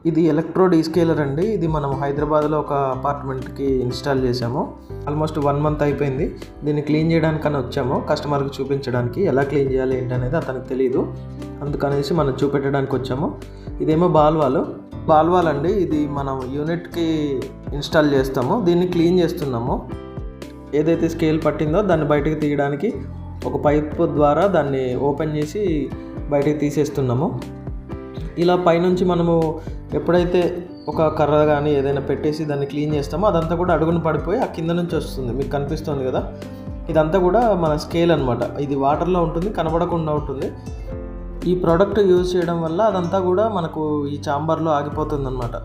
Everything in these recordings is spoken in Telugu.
ఇది ఎలక్ట్రో డీస్కేలర్ అండి. ఇది మనం హైదరాబాద్లో ఒక అపార్ట్మెంట్కి ఇన్స్టాల్ చేసాము. ఆల్మోస్ట్ 1 మంత్ అయిపోయింది. దీన్ని క్లీన్ చేయడానికని వచ్చాము, కస్టమర్కి చూపించడానికి. ఎలా క్లీన్ చేయాలి ఏంటనేది అతనికి తెలియదు, అందుకనేసి మనం చూపెట్టడానికి వచ్చాము. ఇదేమో బాల్వాల్ అండి. ఇది మనం యూనిట్కి ఇన్స్టాల్ చేస్తాము. దీన్ని క్లీన్ చేస్తున్నాము. ఏదైతే స్కేల్ పట్టిందో దాన్ని బయటకు తీయడానికి ఒక పైప్ ద్వారా దాన్ని ఓపెన్ చేసి బయటకు తీసేస్తున్నాము. ఇలా పైనుంచి మనము ఎప్పుడైతే ఒక కర్ర కానీ ఏదైనా పెట్టేసి దాన్ని క్లీన్ చేస్తామో అదంతా కూడా అడుగున పడిపోయి ఆ కింద నుంచి వస్తుంది. మీకు కనిపిస్తుంది కదా, ఇదంతా కూడా మన స్కేల్ అనమాట. ఇది వాటర్లో ఉంటుంది, కనబడకుండా ఉంటుంది. ఈ ప్రోడక్ట్ యూజ్ చేయడం వల్ల అదంతా కూడా మనకు ఈ చాంబర్లో ఆగిపోతుంది అనమాట.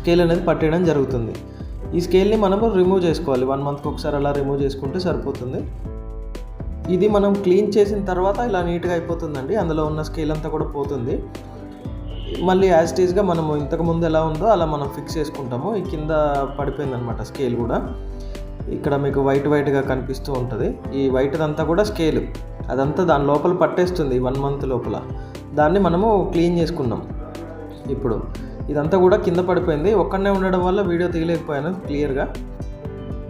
స్కేల్ అనేది పట్టేయడం జరుగుతుంది. ఈ స్కేల్ని మనము రిమూవ్ చేసుకోవాలి. 1 మంత్కి ఒకసారి అలా రిమూవ్ చేసుకుంటే సరిపోతుంది. ఇది మనం క్లీన్ చేసిన తర్వాత ఇలా నీట్గా అయిపోతుందండి. అందులో ఉన్న స్కేల్ అంతా కూడా పోతుంది. మళ్ళీ యాజ్ ఇట్ ఈస్గా మనము ఇంతకుముందు ఎలా ఉందో అలా మనం ఫిక్స్ చేసుకుంటాము. ఈ కింద పడిపోయిందనమాట స్కేల్ కూడా. ఇక్కడ మీకు వైట్గా కనిపిస్తూ ఉంటుంది. ఈ వైట్దంతా కూడా స్కేల్, అదంతా దాని లోపల పట్టేస్తుంది 1 మంత్ లోపల. దాన్ని మనము క్లీన్ చేసుకున్నాం. ఇప్పుడు ఇదంతా కూడా కింద పడిపోయింది. ఒక్కడనే ఉండడం వల్ల వీడియో తీయలేకపోయాను క్లియర్గా.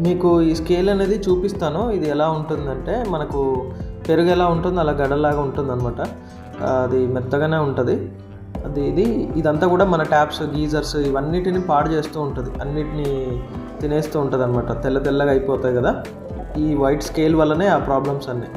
మీకు ఈ స్కేల్ అనేది చూపిస్తాను. ఇది ఎలా ఉంటుందంటే, మనకు పెరుగు ఎలా ఉంటుందో అలా గడలాగా ఉంటుందన్నమాట. అది మెత్తగానే ఉంటుంది. ఇదంతా కూడా మన ట్యాప్స్, గీజర్స్ ఇవన్నిటిని పాడు చేస్తూ ఉంటుంది, అన్నిటినీ తినేస్తూ ఉంటుంది అనమాట. తెల్లగా అయిపోతాయి కదా. ఈ వైట్ స్కేల్ వల్లనే ఆ ప్రాబ్లమ్స్ అన్నీ.